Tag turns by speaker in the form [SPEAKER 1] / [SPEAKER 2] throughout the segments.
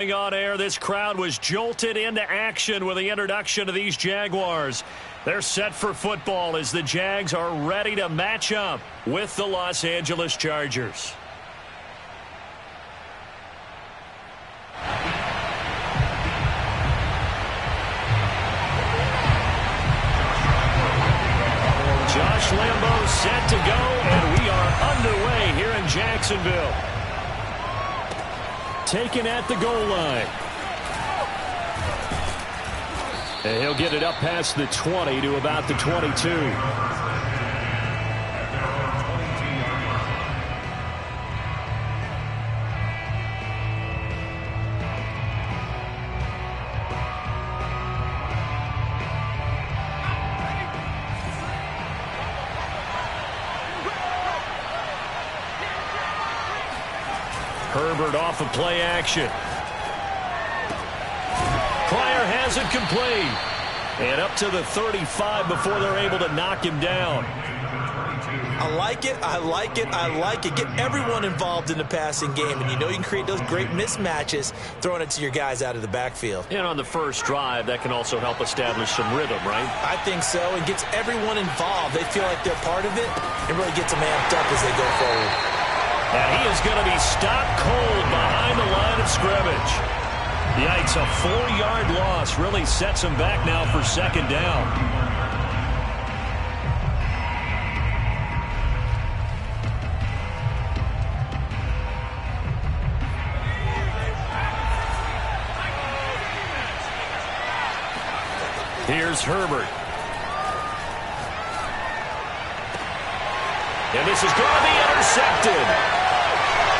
[SPEAKER 1] On air, this crowd was jolted into action with the introduction of these Jaguars. They're set for football as the Jags are ready to match up with the Los Angeles Chargers. Josh Lambeau set to go, and we are underway here in Jacksonville. Taken at the goal line. And he'll get it up past the 20 to about the 22. Herbert off of play action. Pryor has it complete. And up to the 35 before they're able to knock him down.
[SPEAKER 2] I like it, I like it, I like it. Get everyone involved in the passing game, and you know you can create those great mismatches throwing it to your guys out of the backfield.
[SPEAKER 1] And on the first drive, that can also help establish some rhythm, right?
[SPEAKER 2] I think so. It gets everyone involved. They feel like they're part of it. It really gets them amped up as they go forward.
[SPEAKER 1] And he is going to be stopped cold behind the line of scrimmage. Yikes, a 4-yard loss really sets him back now for second down. Here's Herbert. And this is going to be intercepted.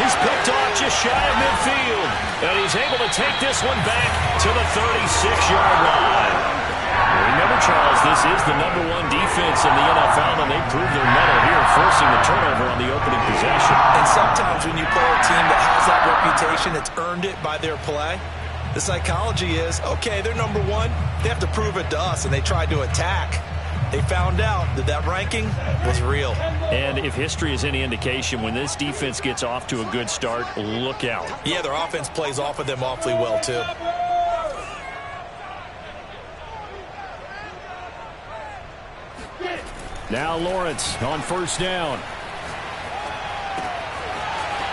[SPEAKER 1] He's picked off just shy of midfield. And he's able to take this one back to the 36-yard line. Remember, Charles, this is the #1 defense in the NFL, and they proved their mettle here, forcing the turnover on the opening possession.
[SPEAKER 2] And sometimes when you play a team that has that reputation, that's earned it by their play, the psychology is, okay, they're #1. They have to prove it to us, and they tried to attack. They found out that that ranking was real.
[SPEAKER 1] And if history is any indication, when this defense gets off to a good start, look out.
[SPEAKER 2] Yeah, their offense plays off of them awfully well, too.
[SPEAKER 1] Now Lawrence on first down.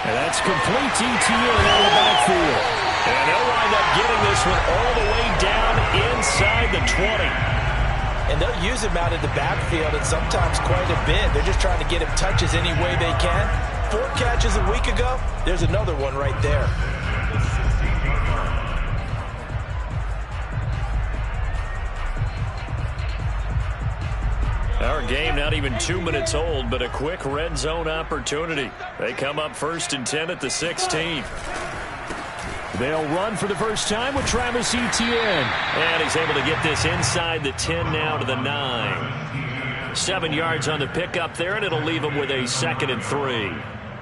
[SPEAKER 1] And that's complete to Etienne out of the backfield. And they'll wind up getting this one all the way down inside the 20.
[SPEAKER 2] And they'll use him out of the backfield, and sometimes quite a bit. They're just trying to get him touches any way they can. 4 catches a week ago. There's another one right there.
[SPEAKER 1] Our game not even 2 minutes old, but a quick red zone opportunity. They come up 1st and 10 at the 16. They'll run for the first time with Travis Etienne. And he's able to get this inside the 10 now to the 9. 7 yards on the pickup there, and it'll leave him with a 2nd and 3.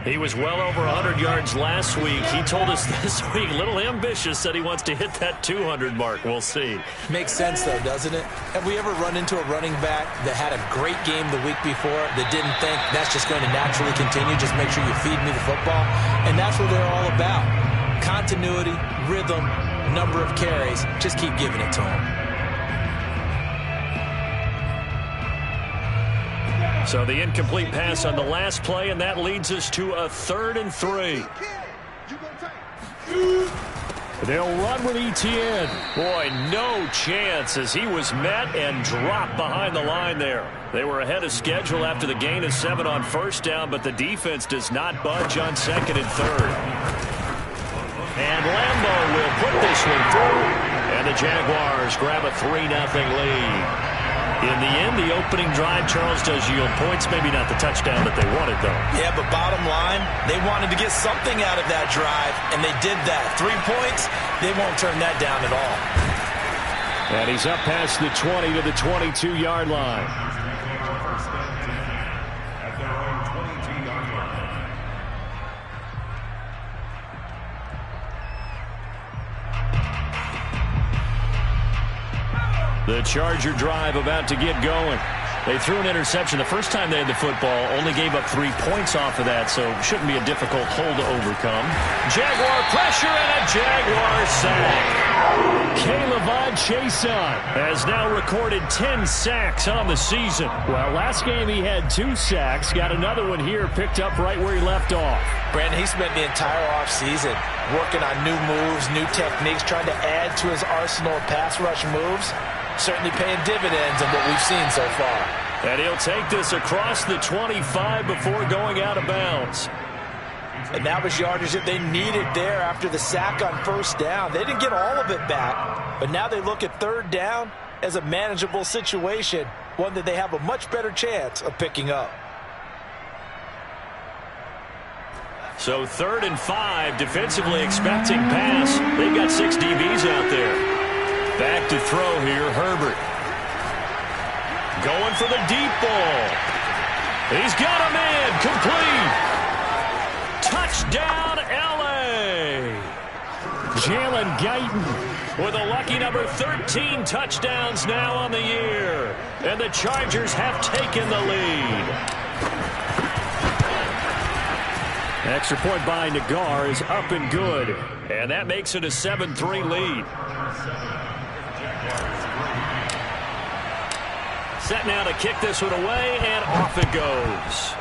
[SPEAKER 1] He was well over 100 yards last week. He told us this week, a little ambitious, said he wants to hit that 200 mark. We'll see.
[SPEAKER 2] Makes sense, though, doesn't it? Have we ever run into a running back that had a great game the week before that didn't think that's just going to naturally continue? Just make sure you feed me the football. And that's what they're all about. Continuity, rhythm, number of carries. Just keep giving it to him.
[SPEAKER 1] So the incomplete pass on the last play, and that leads us to a 3rd and 3. They'll run with Etienne. Boy, no chance as he was met and dropped behind the line there. They were ahead of schedule after the gain of 7 on first down, but the defense does not budge on 2nd and 3rd. And Lambeau will put this one through. And the Jaguars grab a 3-0 lead. In the end, the opening drive, Charles, does yield points. Maybe not the touchdown that they wanted, though.
[SPEAKER 2] Yeah, but bottom line, they wanted to get something out of that drive, and they did that. 3 points, they won't turn that down at all.
[SPEAKER 1] And he's up past the 20 to the 22-yard line. The Charger drive about to get going. They threw an interception the first time they had the football, only gave up 3 points off of that, so shouldn't be a difficult hole to overcome. Jaguar pressure and a Jaguar sack. K'Lavon Chaisson has now recorded 10 sacks on the season. Well, last game he had 2 sacks, got another one here picked up right where he left off.
[SPEAKER 2] Brandon, he spent the entire offseason working on new moves, new techniques, trying to add to his arsenal of pass rush moves. Certainly paying dividends in what we've seen so far.
[SPEAKER 1] And he'll take this across the 25 before going out of bounds.
[SPEAKER 2] And that was yardage that they needed there after the sack on first down. They didn't get all of it back, but now they look at third down as a manageable situation, one that they have a much better chance of picking up.
[SPEAKER 1] So 3rd and 5, defensively expecting pass. They've got 6 DBs out there. Back to throw here, Herbert. Going for the deep ball. He's got him in, complete. Touchdown, L.A. Jalen Guyton with a lucky number 13 touchdowns now on the year. And the Chargers have taken the lead. Extra point by Nagar is up and good. And that makes it a 7-3 lead. Set now to kick this one away, and off it goes.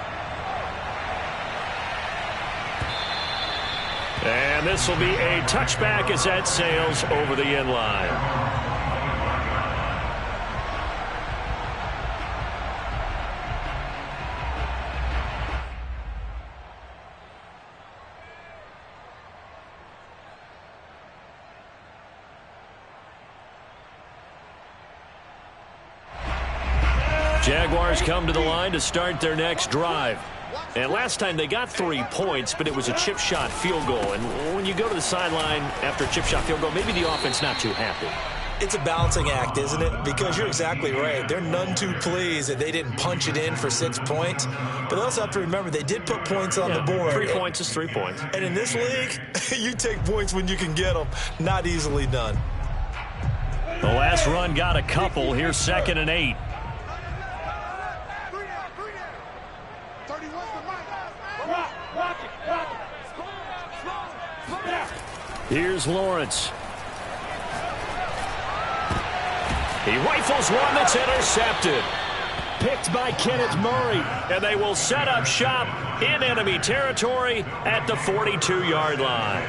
[SPEAKER 1] And this will be a touchback as that sails over the end line. Jaguars come to the line to start their next drive. And last time they got 3 points, but it was a chip shot field goal. And when you go to the sideline after a chip shot field goal, maybe the offense not too happy.
[SPEAKER 2] It's a balancing act, isn't it? Because you're exactly right. They're none too pleased that they didn't punch it in for 6 points. But they also have to remember they did put points on the board.
[SPEAKER 1] 3 points is 3 points.
[SPEAKER 2] And in this league, you take points when you can get them. Not easily done.
[SPEAKER 1] The last run got a couple. Here's 2nd and 8. Here's Lawrence. He rifles one that's intercepted. Picked by Kenneth Murray. And they will set up shop in enemy territory at the 42-yard line.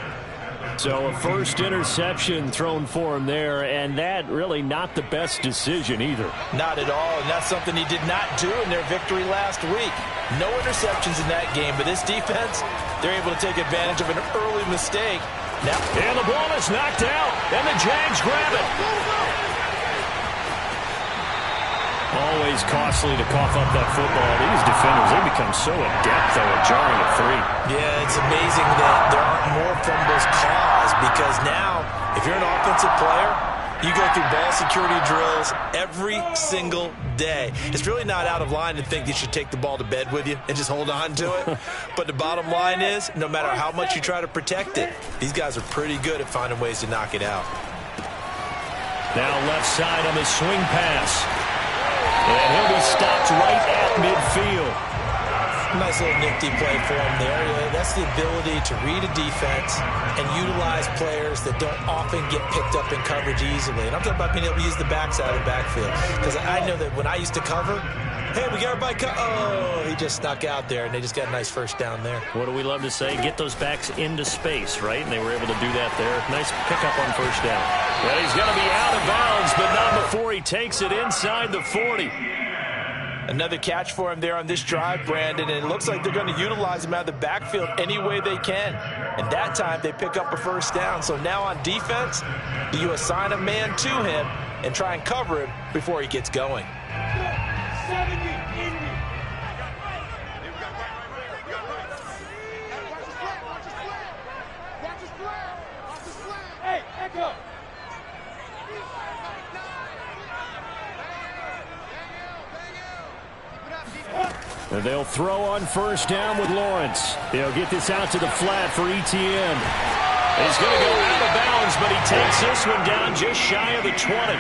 [SPEAKER 1] So a first interception thrown for him there, and that really not the best decision either.
[SPEAKER 2] Not at all, and that's something he did not do in their victory last week. No interceptions in that game, but this defense, they're able to take advantage of an early mistake. Now,
[SPEAKER 1] and the ball is knocked out, and the Jags grab it. Always costly to cough up that football. These defenders, they become so adept, though, at jarring a 3.
[SPEAKER 2] Yeah, it's amazing that there aren't more fumbles caused, because now, if you're an offensive player, you go through ball security drills every single day. It's really not out of line to think you should take the ball to bed with you and just hold on to it. But the bottom line is, no matter how much you try to protect it, these guys are pretty good at finding ways to knock it out.
[SPEAKER 1] Now left side on the swing pass. And he'll be stopped right at midfield.
[SPEAKER 2] Nice little nifty play for him there. Yeah, that's the ability to read a defense and utilize players that don't often get picked up in coverage easily. And I'm talking about being able to use the backside of the backfield. Because I know that when I used to cover, hey, we got everybody oh, he just snuck out there, and they just got a nice first down there.
[SPEAKER 1] What do we love to say? Get those backs into space, right? And they were able to do that there. Nice pickup on first down. Well, he's going to be out of bounds, but not before he takes it inside the 40.
[SPEAKER 2] Another catch for him there on this drive, Brandon, and it looks like they're going to utilize him out of the backfield any way they can. And that time, they pick up a first down. So now on defense, do you assign a man to him and try and cover him before he gets going?
[SPEAKER 3] Hey, echo!
[SPEAKER 1] And they'll throw on first down with Lawrence. They'll get this out to the flat for Etienne. He's going to go out of bounds, but he takes this one down just shy of the 20.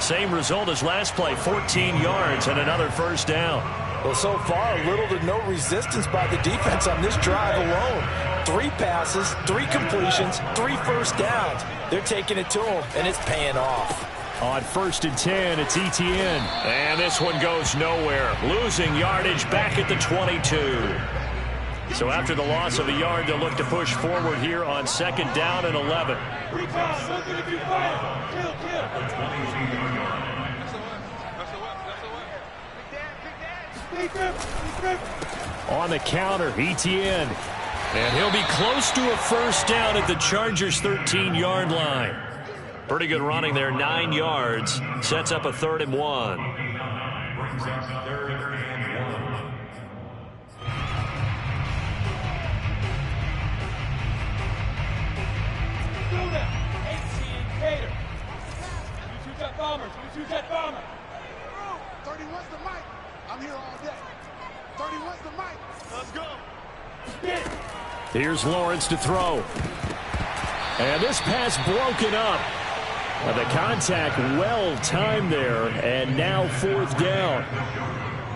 [SPEAKER 1] Same result as last play, 14 yards and another first down.
[SPEAKER 2] Well, so far, little to no resistance by the defense on this drive alone. 3 passes, 3 completions, 3 first downs. They're taking it to them, and it's paying off.
[SPEAKER 1] On 1st and 10, it's Etienne. And this one goes nowhere. Losing yardage back at the 22. So after the loss of a yard, they'll look to push forward here on 2nd down and 11. On the counter, Etienne. And he'll be close to a first down at the Chargers' 13-yard line. Pretty good running there, 9 yards. Sets up a 3rd and 1.
[SPEAKER 3] Bombers, we shoot that bomber. 31's the mic. I'm here all day. 31's the mic. Let's go.
[SPEAKER 1] Here's Lawrence to throw. And this pass broken up. The contact well timed there, and now 4th down.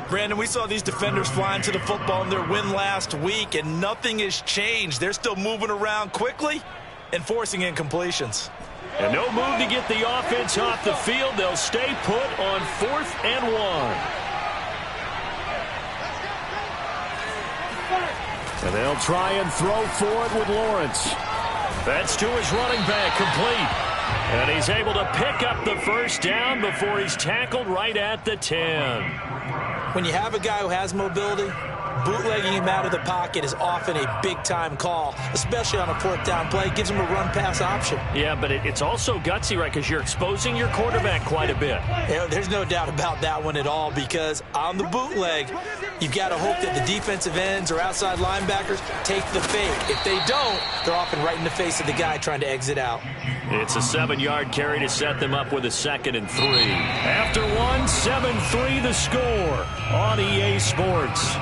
[SPEAKER 2] Brandon, we saw these defenders flying to the football in their win last week, and nothing has changed. They're still moving around quickly and forcing incompletions.
[SPEAKER 1] And no move to get the offense off the field. They'll stay put on 4th and 1. And they'll try and throw for it with Lawrence. That's to his running back, complete. And he's able to pick up the first down before he's tackled right at the 10.
[SPEAKER 2] When you have a guy who has mobility, bootlegging him out of the pocket is often a big-time call, especially on a 4th down play. It gives him a run-pass option.
[SPEAKER 1] Yeah, but it's also gutsy, right, because you're exposing your quarterback quite a bit.
[SPEAKER 2] You know, there's no doubt about that one at all, because on the bootleg, you've got to hope that the defensive ends or outside linebackers take the fake. If they don't, they're often right in the face of the guy trying to exit out.
[SPEAKER 1] It's a 7-yard carry to set them up with a 2nd and 3. After 1, 7-3 the score on EA Sports.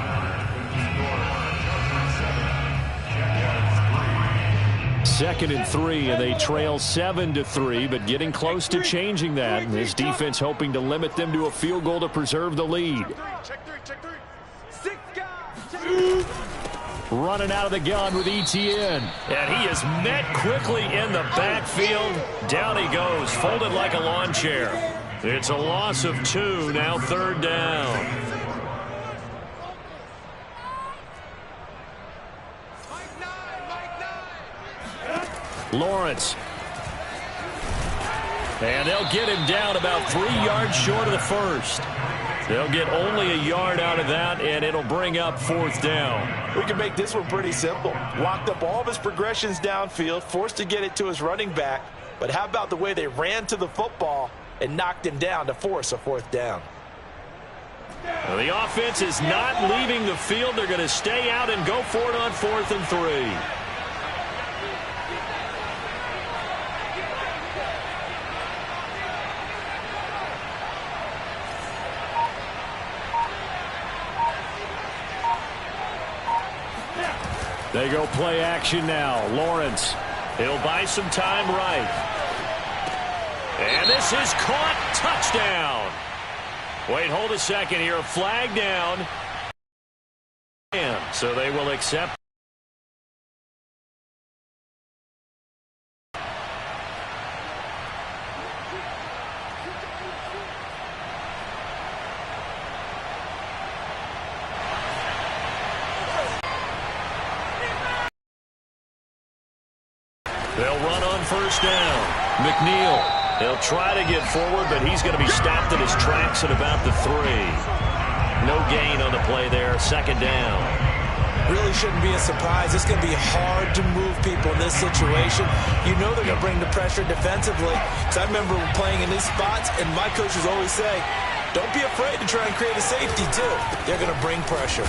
[SPEAKER 1] Second and 3, and they trail 7-3, but getting close to changing that. This defense hoping to limit them to a field goal to preserve the lead. Running out of the gun with Etienne. And he is met quickly in the backfield. Down he goes, folded like a lawn chair. It's a loss of 2, now 3rd down. Lawrence. And they'll get him down about 3 yards short of the first. They'll get only a yard out of that, and it'll bring up 4th down.
[SPEAKER 2] We can make this one pretty simple. Locked up all of his progressions downfield, forced to get it to his running back. But how about the way they ran to the football and knocked him down to force a 4th down?
[SPEAKER 1] Well, the offense is not leaving the field. They're going to stay out and go for it on 4th and 3. They go play action now. Lawrence. He'll buy some time right. And this is caught. Touchdown. Wait, hold a second here. Flag down. So they will accept. They'll run on 1st down. McNeil. He'll try to get forward, but he's going to be stopped in his tracks at about the 3. No gain on the play there. 2nd down.
[SPEAKER 2] Really shouldn't be a surprise. It's going to be hard to move people in this situation. You know they're going to bring the pressure defensively. So I remember playing in these spots, and my coaches always say, don't be afraid to try and create a safety, too. They're going to bring pressure.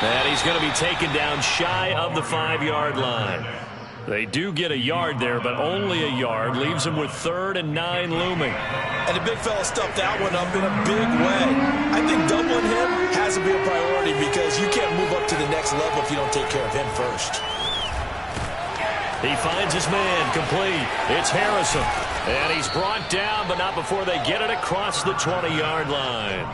[SPEAKER 1] And he's going to be taken down shy of the 5-yard line. They do get a yard there, but only a yard. Leaves them with 3rd and 9 looming.
[SPEAKER 2] And the big fella stuffed that one up in a big way. I think doubling him has to be a priority because you can't move up to the next level if you don't take care of him first.
[SPEAKER 1] He finds his man, complete. It's Harrison. And he's brought down, but not before they get it across the 20-yard line.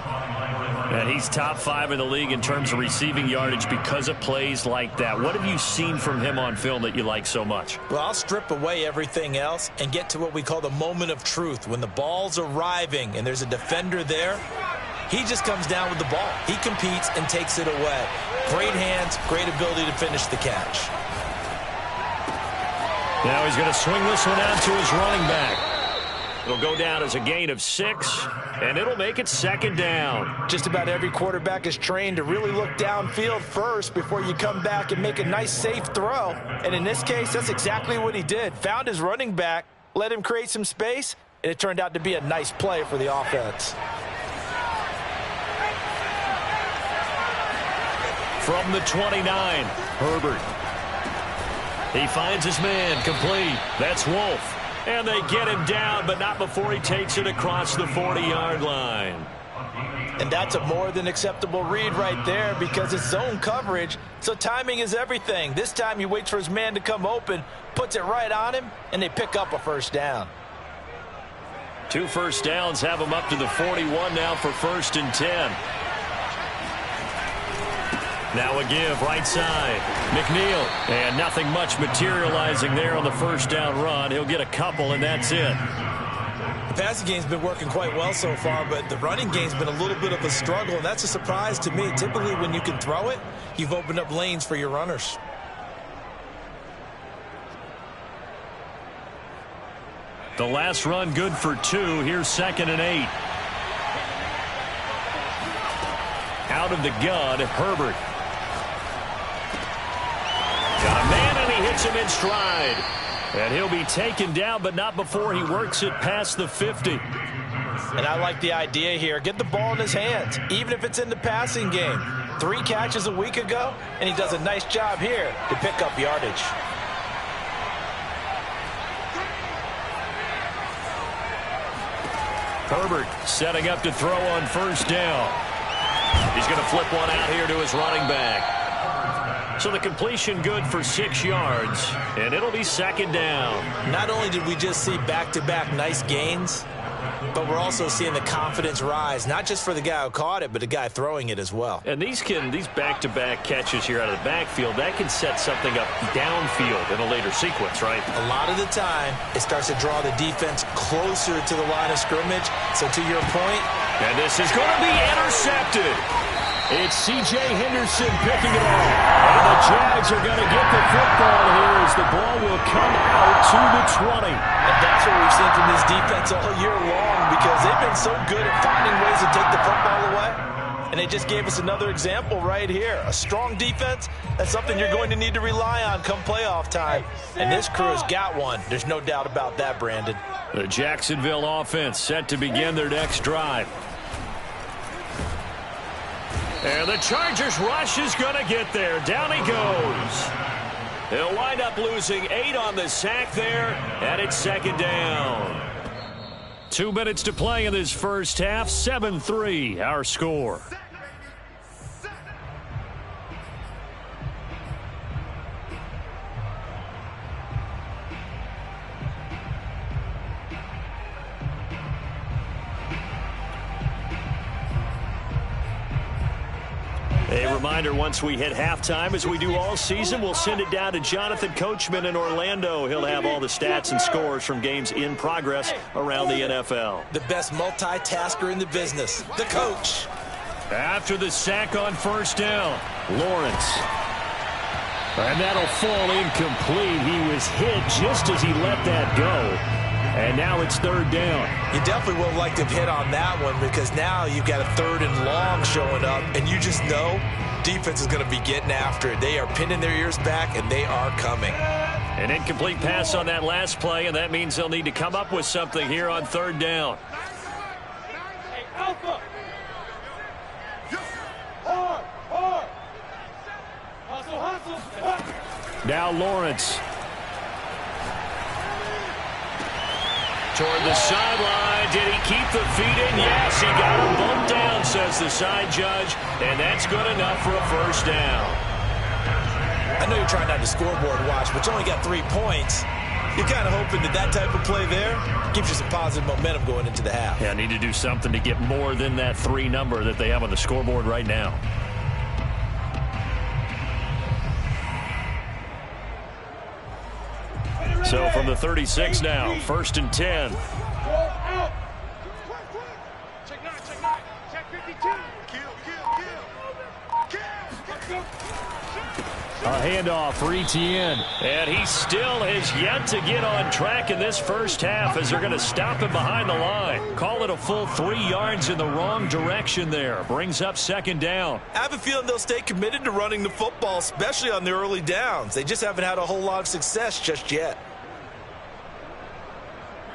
[SPEAKER 1] And he's top 5 in the league in terms of receiving yardage because of plays like that. What have you seen from him on film that you like so much?
[SPEAKER 2] Well, I'll strip away everything else and get to what we call the moment of truth. When the ball's arriving and there's a defender there, he just comes down with the ball. He competes and takes it away. Great hands, great ability to finish the catch.
[SPEAKER 1] Now he's going to swing this one out to his running back. It'll go down as a gain of 6, and it'll make it 2nd down.
[SPEAKER 2] Just about every quarterback is trained to really look downfield first before you come back and make a nice, safe throw. And in this case, that's exactly what he did. Found his running back, let him create some space, and it turned out to be a nice play for the offense.
[SPEAKER 1] From the 29, Herbert. He finds his man, complete. That's Wolf. And they get him down, but not before he takes it across the 40-yard line.
[SPEAKER 2] And that's a more than acceptable read right there because it's zone coverage, so timing is everything. This time he waits for his man to come open, puts it right on him, and they pick up a 1st down.
[SPEAKER 1] 2 first downs have him up to the 41 now for 1st and 10. Now a give, right side. McNeil. And nothing much materializing there on the 1st down run. He'll get a couple, and that's it.
[SPEAKER 2] The passing game's been working quite well so far, but the running game's been a little bit of a struggle, and that's a surprise to me. Typically, when you can throw it, you've opened up lanes for your runners.
[SPEAKER 1] The last run good for 2. Here's 2nd and 8. Out of the gun, Herbert. Got a man, and he hits him in stride. And he'll be taken down, but not before he works it past the 50.
[SPEAKER 2] And I like the idea here. Get the ball in his hands, even if it's in the passing game. 3 catches a week ago, and he does a nice job here to pick up yardage.
[SPEAKER 1] Herbert setting up to throw on 1st down. He's going to flip one out here to his running back. So the completion good for 6 yards, and it'll be 2nd down.
[SPEAKER 2] Not only did we just see back-to-back nice gains, but we're also seeing the confidence rise, not just for the guy who caught it, but the guy throwing it as well.
[SPEAKER 1] And these back-to-back catches here out of the backfield, that can set something up downfield in a later sequence, right?
[SPEAKER 2] A lot of the time, it starts to draw the defense closer to the line of scrimmage. So to your point,
[SPEAKER 1] and this is going to be intercepted. It's C.J. Henderson picking it off. And the Jags are going to get the football here as the ball will come out to the 20.
[SPEAKER 2] And that's what we've seen from this defense all year long because they've been so good at finding ways to take the football away. And they just gave us another example right here. A strong defense, that's something you're going to need to rely on come playoff time. And this crew has got one. There's no doubt about that, Brandon.
[SPEAKER 1] The Jacksonville offense set to begin their next drive. And the Chargers rush is going to get there. Down he goes. He'll wind up losing 8 on the sack there, and it's 2nd down. 2 minutes to play in this first half. 7-3, our score. A reminder, once we hit halftime, as we do all season, we'll send it down to Jonathan Coachman in Orlando. He'll have all the stats and scores from games in progress around the NFL.
[SPEAKER 2] The best multitasker in the business, the coach.
[SPEAKER 1] After the sack on 1st down, Lawrence. And that'll fall incomplete. He was hit just as he let that go. And now it's 3rd down.
[SPEAKER 2] You definitely would have liked to have hit on that one because now you've got a 3rd and long showing up, and you just know defense is going to be getting after it. They are pinning their ears back, and they are coming.
[SPEAKER 1] An incomplete pass on that last play, and that means they'll need to come up with something here on 3rd down.
[SPEAKER 3] Hey, Alpha. Hard. Hustle.
[SPEAKER 1] Now Lawrence. Toward the sideline. Did he keep the feet in? Yes, he got him bumped down, says the side judge. And that's good enough for a 1st down.
[SPEAKER 2] I know you're trying not to scoreboard watch, but you only got 3 points. You're kind of hoping that that type of play there gives you some positive momentum going into the half.
[SPEAKER 1] Yeah, need to do something to get more than that 3 number that they have on the scoreboard right now. So from the 36 now, 1st and 10.
[SPEAKER 3] Check 9, check 52.
[SPEAKER 1] A handoff for Etienne. And he still has yet to get on track in this first half as they're going to stop him behind the line. Call it a full 3 yards in the wrong direction there. Brings up 2nd down.
[SPEAKER 2] I have a feeling they'll stay committed to running the football, especially on the early downs. They just haven't had a whole lot of success just yet.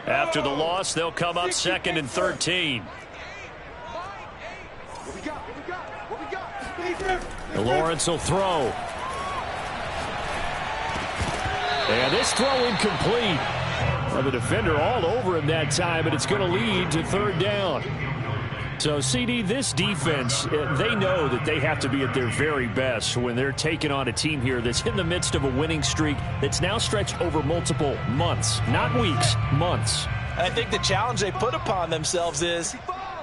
[SPEAKER 1] After the loss, they'll come up 2nd and 13. Lawrence will throw. And this throw incomplete. Well, the defender all over him that time, but it's going to lead to 3rd down. So, CD, this defense, they know that they have to be at their very best when they're taking on a team here that's in the midst of a winning streak that's now stretched over multiple months, not weeks, months.
[SPEAKER 2] I think the challenge they put upon themselves is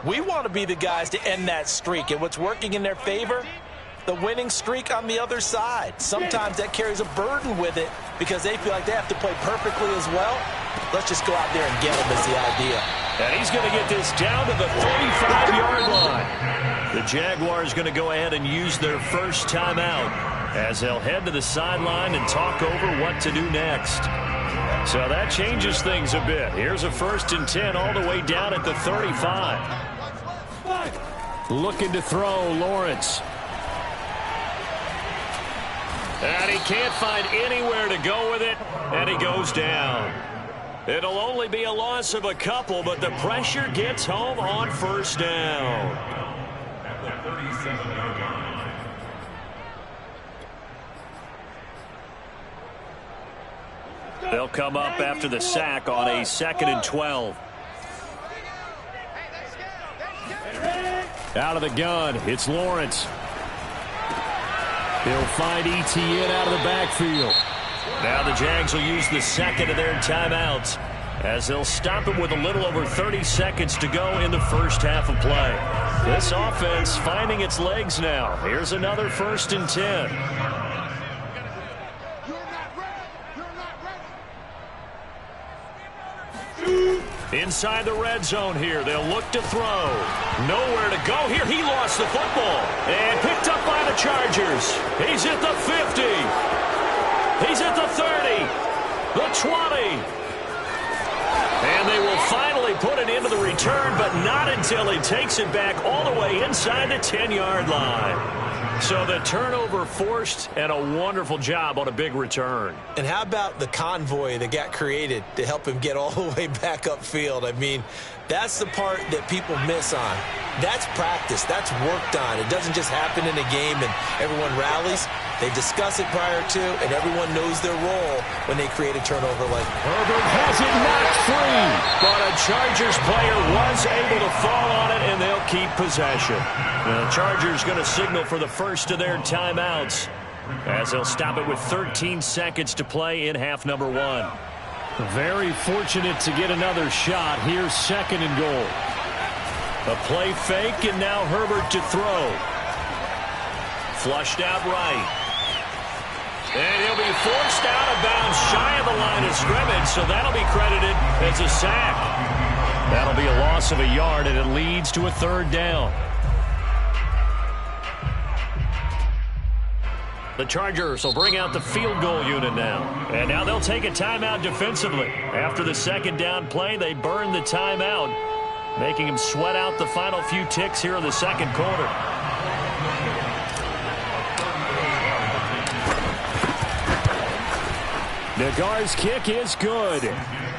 [SPEAKER 2] we want to be the guys to end that streak. And what's working in their favor? The winning streak on the other side. Sometimes that carries a burden with it because they feel like they have to play perfectly as well. Let's just go out there and get them is the idea.
[SPEAKER 1] And he's going to get this down to the 35-yard line. The Jaguars going to go ahead and use their first timeout as they'll head to the sideline and talk over what to do next. So that changes things a bit. Here's a 1st and 10 all the way down at the 35. Looking to throw, Lawrence. And he can't find anywhere to go with it, and he goes down. It'll only be a loss of a couple, but the pressure gets home on 1st down. At the 37-yard line. They'll come up after the sack on a 2nd and 12. Out of the gun, it's Lawrence. He'll find Etienne out of the backfield. Now the Jags will use the 2nd of their timeouts as they'll stop him with a little over 30 seconds to go in the first half of play. This offense finding its legs now. Here's another 1st and 10. Inside the red zone here. They'll look to throw. Nowhere to go here. He lost the football. And picked up by the Chargers. He's at the 50. He's at the 30. The 20. And they will finally put it into the return, but not until he takes it back all the way inside the 10-yard line. So the turnover forced, and a wonderful job on a big return.
[SPEAKER 2] And how about the convoy that got created to help him get all the way back upfield? I mean, that's the part that people miss on. That's practice. That's worked on. It doesn't just happen in a game and everyone rallies. They discuss it prior to, and everyone knows their role when they create a turnover like that.
[SPEAKER 1] Herbert has it knocked free, but a Chargers player was able to fall on it, and they'll keep possession. The Chargers going to signal for the first of their timeouts as they'll stop it with 13 seconds to play in half number 1. Very fortunate to get another shot. Here's 2nd and goal. A play fake, and now Herbert to throw. Flushed out right. And he'll be forced out of bounds shy of the line of scrimmage, so that'll be credited as a sack. That'll be a loss of a yard, and it leads to a 3rd down. The Chargers will bring out the field goal unit now. And now they'll take a timeout defensively. After the 2nd down play, they burn the timeout, making them sweat out the final few ticks here in the 2nd quarter. Nagar's kick is good.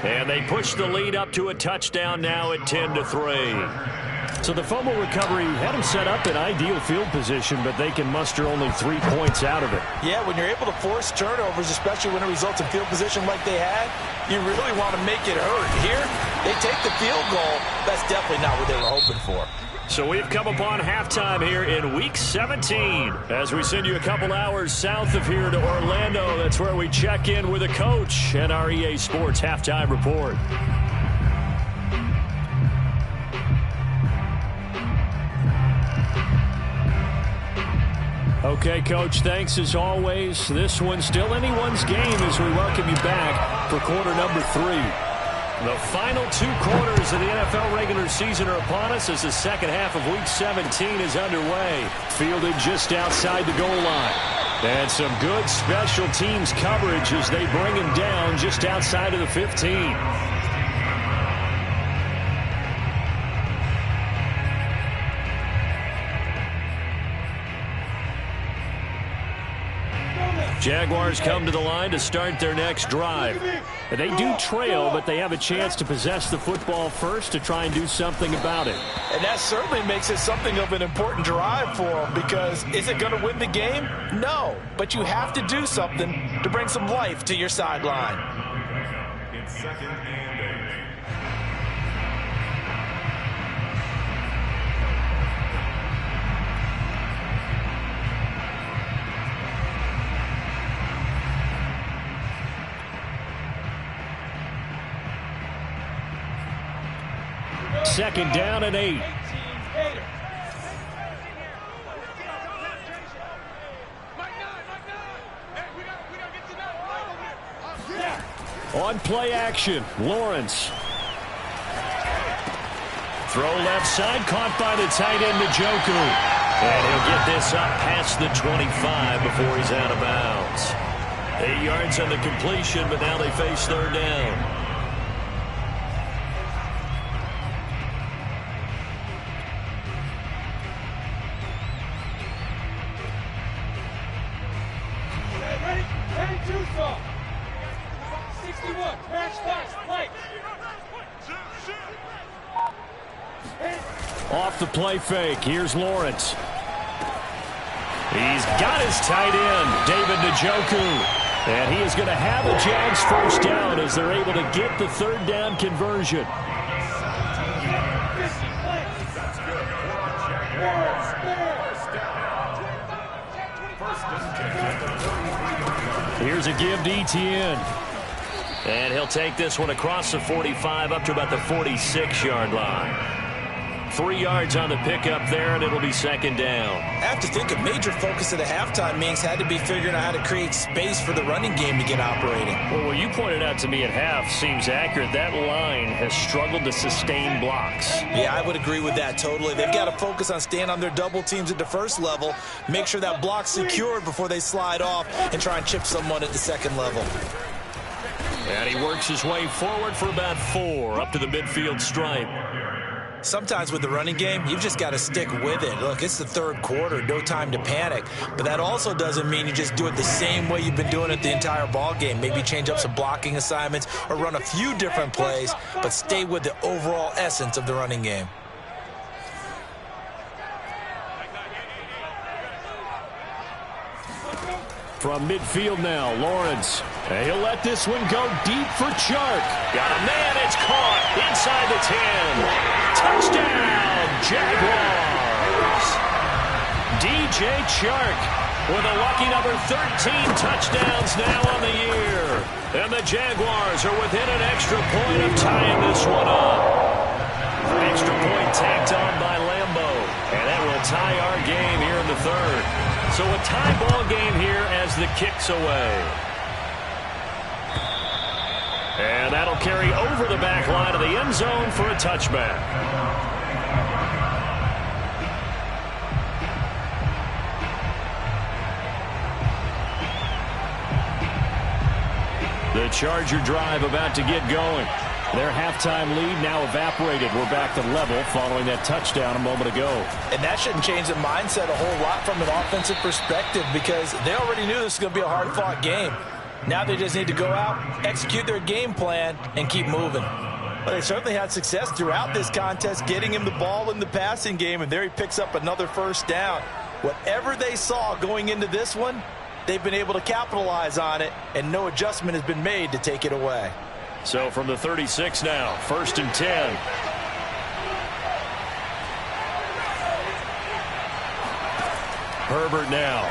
[SPEAKER 1] And they push the lead up to a touchdown now at 10-3. So the fumble recovery had them set up in ideal field position, but they can muster only 3 points out of it.
[SPEAKER 2] Yeah, when you're able to force turnovers, especially when it results in field position like they had, you really want to make it hurt. Here, they take the field goal. That's definitely not what they were hoping for.
[SPEAKER 1] So we've come upon halftime here in Week 17. As we send you a couple hours south of here to Orlando, that's where we check in with a coach and our EA Sports Halftime Report. Okay, Coach, thanks as always. This one's still anyone's game as we welcome you back for quarter number 3. The final 2 quarters of the NFL regular season are upon us as the second half of Week 17 is underway. Fielded just outside the goal line. And some good special teams coverage as they bring him down just outside of the 15. Jaguars come to the line to start their next drive. They do trail, but they have a chance to possess the football first to try and do something about it.
[SPEAKER 2] And that certainly makes it something of an important drive for them, because is it going to win the game? No, but you have to do something to bring some life to your sideline.
[SPEAKER 4] It's second and 8.
[SPEAKER 1] Second down and 8. On play action, Lawrence. Throw left side, caught by the tight end, Njoku. And he'll get this up past the 25 before he's out of bounds. 8 yards on the completion, but now they face third down. Off the play fake, here's Lawrence. He's got his tight end, David Njoku. And he is going to have the Jags first down as they're able to get the third down conversion. Here's a give to Etienne. And he'll take this one across the 45 up to about the 46-yard line. 3 yards on the pickup there, and it'll be second down.
[SPEAKER 2] I have to think a major focus of the halftime meetings had to be figuring out how to create space for the running game to get operating.
[SPEAKER 1] Well, what you pointed out to me at half seems accurate. That line has struggled to sustain blocks.
[SPEAKER 2] Yeah, I would agree with that totally. They've got to focus on staying on their double teams at the first level, make sure that block's secured before they slide off, and try and chip someone at the second level.
[SPEAKER 1] And he works his way forward for about 4 up to the midfield stripe.
[SPEAKER 2] Sometimes with the running game, you've just got to stick with it. Look, it's the third quarter, no time to panic. But that also doesn't mean you just do it the same way you've been doing it the entire ball game. Maybe change up some blocking assignments or run a few different plays, but stay with the overall essence of the running game.
[SPEAKER 1] From midfield now, Lawrence. And he'll let this one go deep for Chark. Got a man, it's caught inside the 10. Touchdown, Jaguars. DJ Chark with a lucky number 13 touchdowns now on the year. And the Jaguars are within an extra point of tying this one up. Extra point tacked on by Lambo. And that will tie our game here in the third. So a tie ball game here as the kick's away. And that'll carry over the back line of the end zone for a touchback. The Charger drive about to get going. Their halftime lead now evaporated. We're back to level following that touchdown a moment ago.
[SPEAKER 2] And that shouldn't change the mindset a whole lot from an offensive perspective, because they already knew this was going to be a hard-fought game. Now they just need to go out, execute their game plan, and keep moving. Well, they certainly had success throughout this contest, getting him the ball in the passing game, and there he picks up another first down. Whatever they saw going into this one, they've been able to capitalize on it, and no adjustment has been made to take it away.
[SPEAKER 1] So from the 36 now, 1st and 10. Herbert now.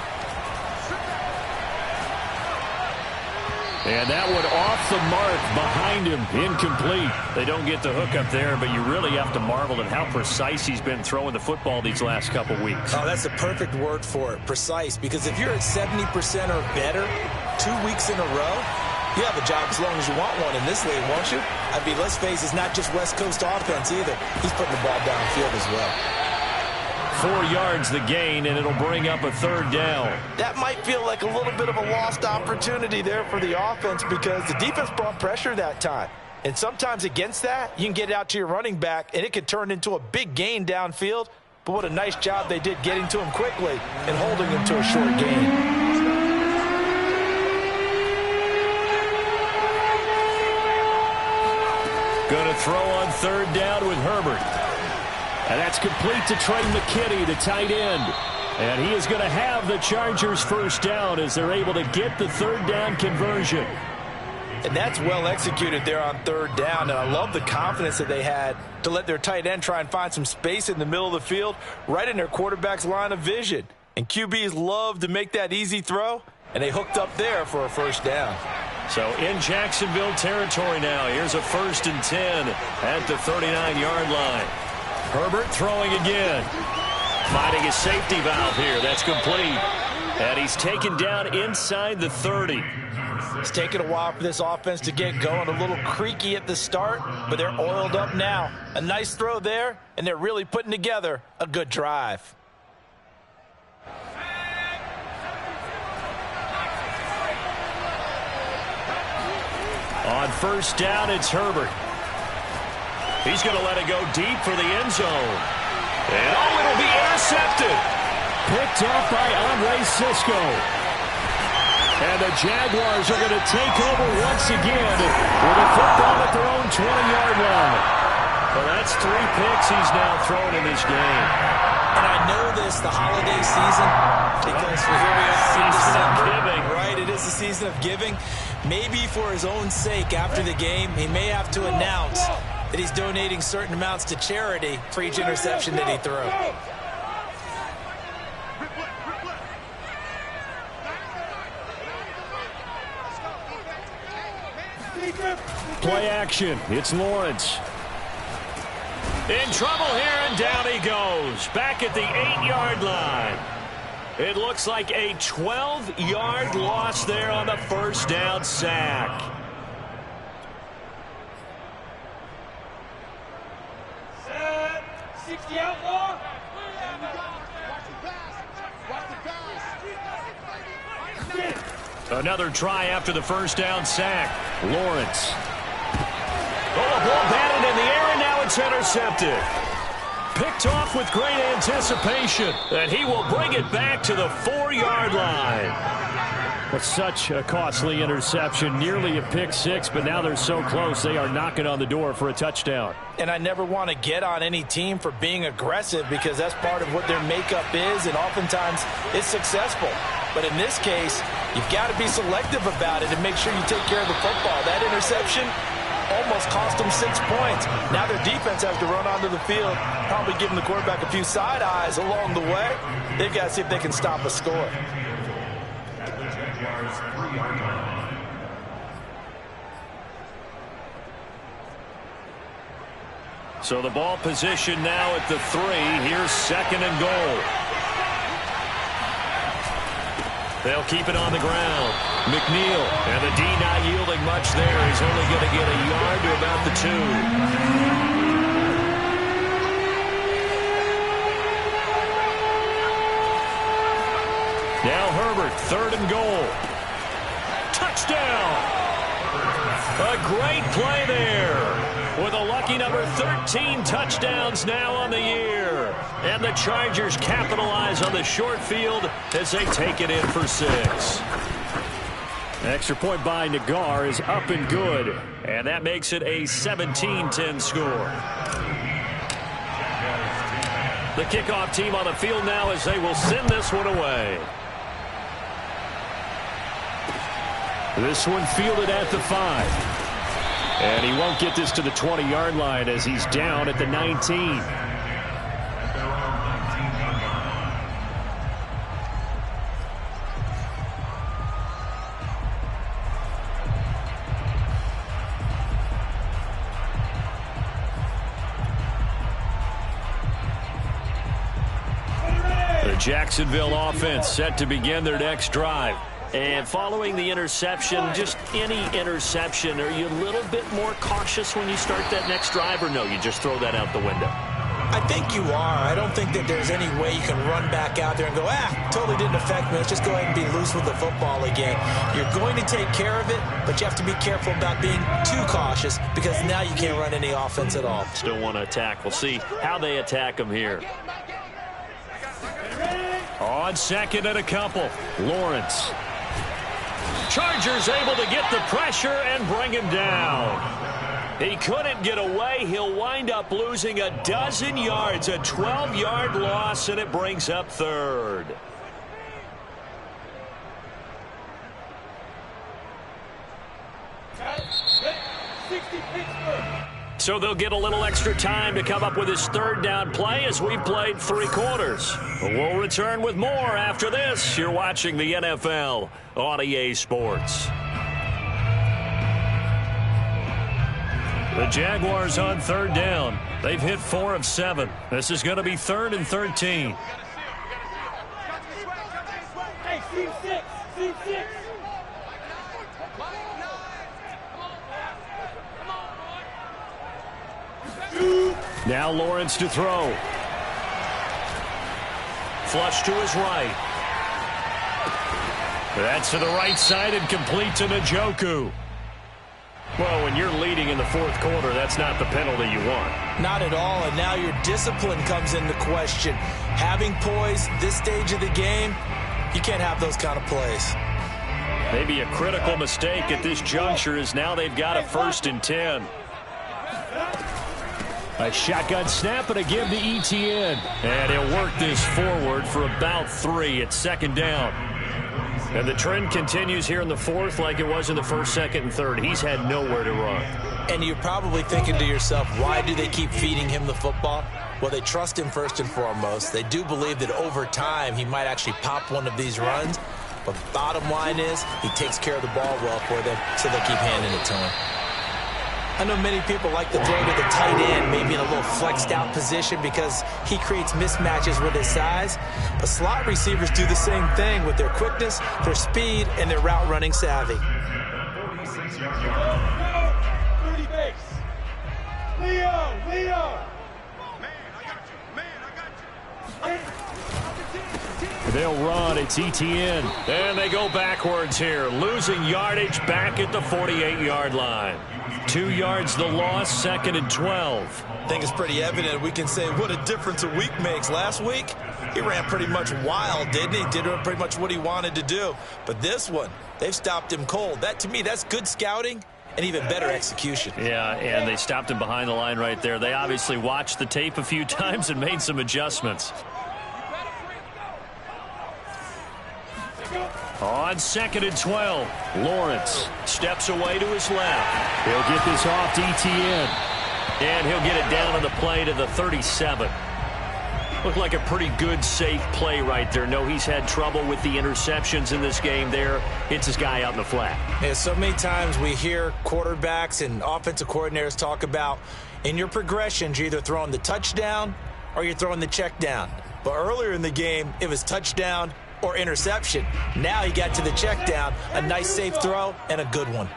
[SPEAKER 1] And that one off the mark behind him. Incomplete. They don't get the hook up there, but you really have to marvel at how precise he's been throwing the football these last couple weeks.
[SPEAKER 2] Oh, that's the perfect word for it, precise. Because if you're at 70% or better 2 weeks in a row, you have a job as long as you want one in this league, won't you? I mean, let's face it, it's not just West Coast offense either. He's putting the ball downfield as well.
[SPEAKER 1] 4 yards the gain, and it'll bring up a third down.
[SPEAKER 2] That might feel like a little bit of a lost opportunity there for the offense because the defense brought pressure that time. And sometimes against that, you can get it out to your running back, and it could turn into a big gain downfield. But what a nice job they did getting to him quickly and holding him to a short gain.
[SPEAKER 1] Going to throw on third down with Herbert. And that's complete to Trey McKinney, the tight end. And he is going to have the Chargers first down as they're able to get the third down conversion.
[SPEAKER 2] And that's well executed there on third down. And I love the confidence that they had to let their tight end try and find some space in the middle of the field, right in their quarterback's line of vision. And QBs love to make that easy throw, and they hooked up there for a first down.
[SPEAKER 1] So in Jacksonville territory now, here's a 1st and 10 at the 39-yard line. Herbert throwing again. Finding a safety valve here. That's complete. And he's taken down inside the 30.
[SPEAKER 2] It's taken a while for this offense to get going. A little creaky at the start, but they're oiled up now. A nice throw there, and they're really putting together a good drive.
[SPEAKER 1] On first down, it's Herbert. He's going to let it go deep for the end zone. And it'll be intercepted. Picked off by Andre Sisco. And the Jaguars are going to take over once again with a football at their own 20-yard line. Well, that's 3 picks he's now thrown in this game.
[SPEAKER 2] And I know this, the holiday season, because here we are in December. Right, it is the season of giving. Maybe for his own sake after the game, he may have to announce that he's donating certain amounts to charity for each interception that he threw.
[SPEAKER 1] Play action. It's Lawrence. In trouble here, and down he goes. Back at the 8-yard line. It looks like a 12-yard loss there on the first down sack.
[SPEAKER 3] Set. 60 outlaw.
[SPEAKER 1] Another try after the first down sack. Lawrence. Oh, the ball batted in the air, and now it's intercepted. Picked off with great anticipation, and he will bring it back to the 4-yard line. That's such a costly interception, nearly a pick six, but now they're so close they are knocking on the door for a touchdown.
[SPEAKER 2] And I never want to get on any team for being aggressive because that's part of what their makeup is, and oftentimes it's successful. But in this case, you've got to be selective about it and make sure you take care of the football. That interception almost cost them 6 points. Now their defense has to run onto the field, probably giving the quarterback a few side eyes along the way. They've got to see if they can stop a score.
[SPEAKER 1] So the ball position now at the 3. Here's 2nd and goal. They'll keep it on the ground. McNeil, and the D not yielding much there. He's only going to get a yard to about the 2. Now Herbert, 3rd and goal. Touchdown! A great play there, with a lucky number 13 touchdowns now on the year. And the Chargers capitalize on the short field as they take it in for 6. Extra point by Nagar is up and good, and that makes it a 17-10 score. The kickoff team on the field now as they will send this one away. This one fielded at the 5. And he won't get this to the 20-yard line as he's down at the 19. Jacksonville offense set to begin their next drive. And following the interception, just any interception, are you a little bit more cautious when you start that next drive, or no, you just throw that out the window?
[SPEAKER 2] I think you are. I don't think that there's any way you can run back out there and go, totally didn't affect me. Let's just go ahead and be loose with the football again. You're going to take care of it, but you have to be careful about being too cautious because now you can't run any offense at all.
[SPEAKER 1] Still want to attack. We'll see how they attack them here. On second and a couple, Lawrence. Chargers able to get the pressure and bring him down. He couldn't get away. He'll wind up losing a dozen yards, a 12-yard loss, and it brings up third. So they'll get a little extra time to come up with his third down play as we've played 3 quarters. We'll return with more after this. You're watching the NFL on EA Sports. The Jaguars on third down. They've hit 4 of 7. This is going to be 3rd and 13.
[SPEAKER 3] Hey, team 6, team 6.
[SPEAKER 1] Now Lawrence to throw. Flush to his right. That's to the right side and complete to Njoku. Well, when you're leading in the 4th quarter, that's not the penalty you want.
[SPEAKER 2] Not at all, and now your discipline comes into question. Having poise this stage of the game, you can't have those kind of plays.
[SPEAKER 1] Maybe a critical mistake at this juncture is now they've got a 1st and 10. A shotgun snap and a give to ETN. And he'll work this forward for about 3 at 2nd down. And the trend continues here in the 4th like it was in the 1st, 2nd, and 3rd. He's had nowhere to run.
[SPEAKER 2] And you're probably thinking to yourself, why do they keep feeding him the football? Well, they trust him first and foremost. They do believe that over time he might actually pop one of these runs. But bottom line is he takes care of the ball well for them, so they keep handing it to him. I know many people like to throw to the tight end, maybe in a little flexed out position because he creates mismatches with his size. But slot receivers do the same thing with their quickness, their speed, and their route running savvy.
[SPEAKER 3] 30 base. Leo. Man, I got you.
[SPEAKER 1] They'll run. It's ETN. And they go backwards here, losing yardage back at the 48-yard line. 2 yards the loss, 2nd and 12.
[SPEAKER 2] I think it's pretty evident. We can say what a difference a week makes. Last week, he ran pretty much wild, didn't he? Did pretty much what he wanted to do. But this one, they've stopped him cold. That, to me, that's good scouting and even better execution.
[SPEAKER 1] Yeah, and they stopped him behind the line right there. They obviously watched the tape a few times and made some adjustments. On 2nd and 12, Lawrence steps away to his left. He'll get this off to ETN. And he'll get it down on the play to the 37. Looked like a pretty good, safe play right there. No, he's had trouble with the interceptions in this game there. Hits his guy out in the flat.
[SPEAKER 2] Yeah, so many times we hear quarterbacks and offensive coordinators talk about in your progressions, you're either throwing the touchdown or you're throwing the check down. But earlier in the game, it was touchdown or interception. Now he got to the check down, a nice safe throw, and a good one.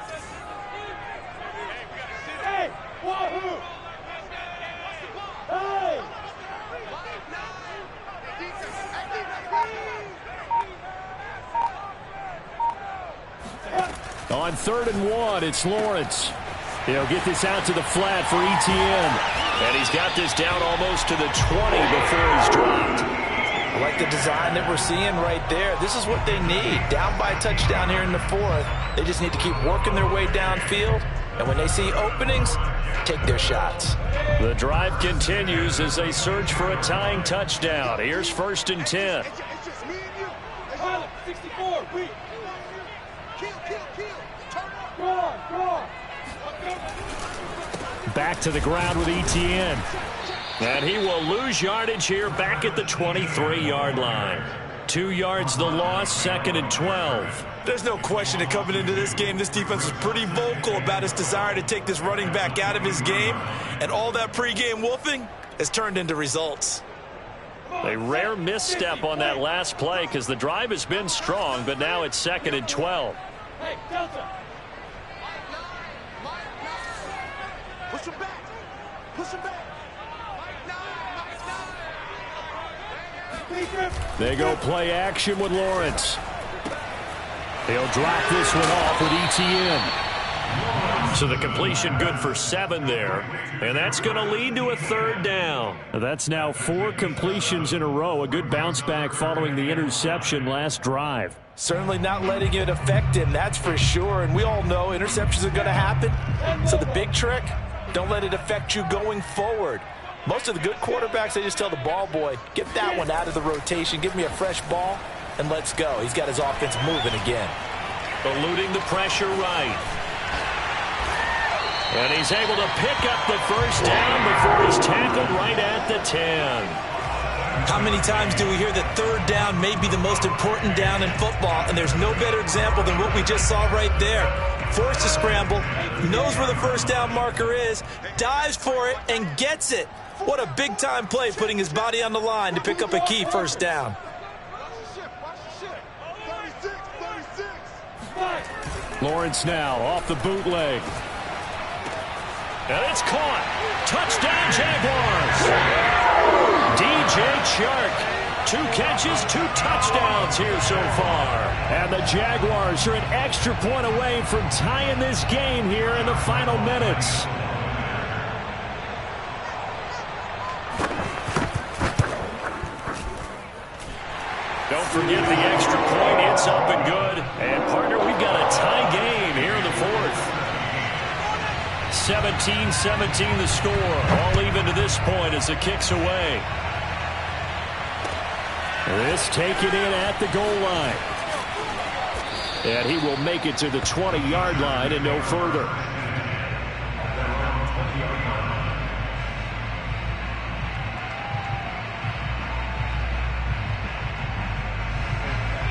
[SPEAKER 3] Hey, Wahoo! Hey!
[SPEAKER 1] On 3rd and 1, it's Lawrence. He'll get this out to the flat for ETN. And he's got this down almost to the 20 before he's dropped.
[SPEAKER 2] I like the design that we're seeing right there. This is what they need. Down by a touchdown here in the 4th. They just need to keep working their way downfield. And when they see openings, take their shots.
[SPEAKER 1] The drive continues as they search for a tying touchdown. Here's 1st and 10.
[SPEAKER 3] It's just me and you. Pilot, 64, we. Kill. Turn up. Go on.
[SPEAKER 1] Back to the ground with ETN. And he will lose yardage here back at the 23-yard line. 2 yards the loss, 2nd and 12.
[SPEAKER 2] There's no question that coming into this game, this defense was pretty vocal about its desire to take this running back out of his game. And all that pregame wolfing has turned into results.
[SPEAKER 1] A rare misstep on that last play because the drive has been strong, but now it's 2nd and 12.
[SPEAKER 3] Hey, Delta. Push him back. Push him back.
[SPEAKER 1] They go play action with Lawrence. He'll drop this one off with ETN. So the completion good for 7 there. And that's going to lead to a 3rd down. That's now 4 completions in a row. A good bounce back following the interception last drive.
[SPEAKER 2] Certainly not letting it affect him, that's for sure. And we all know interceptions are going to happen. So the big trick, don't let it affect you going forward. Most of the good quarterbacks, they just tell the ball boy, get that one out of the rotation, give me a fresh ball, and let's go. He's got his offense moving again.
[SPEAKER 1] Eluding the pressure right. And he's able to pick up the 1st down before he's tackled right at the 10.
[SPEAKER 2] How many times do we hear that 3rd down may be the most important down in football, and there's no better example than what we just saw right there. Forced to scramble, knows where the 1st down marker is, dives for it, and gets it. What a big-time play, putting his body on the line to pick up a key 1st down.
[SPEAKER 1] Lawrence now off the bootleg. And it's caught. Touchdown, Jaguars. DJ Chark. 2 catches, 2 touchdowns here so far. And the Jaguars are an extra point away from tying this game here in the final minutes. Don't forget the extra point. It's up and good. And, partner, we've got a tie game here in the 4th. 17-17 the score. All even to this point as the kick's away. This taken in at the goal line. And he will make it to the 20-yard line and no further.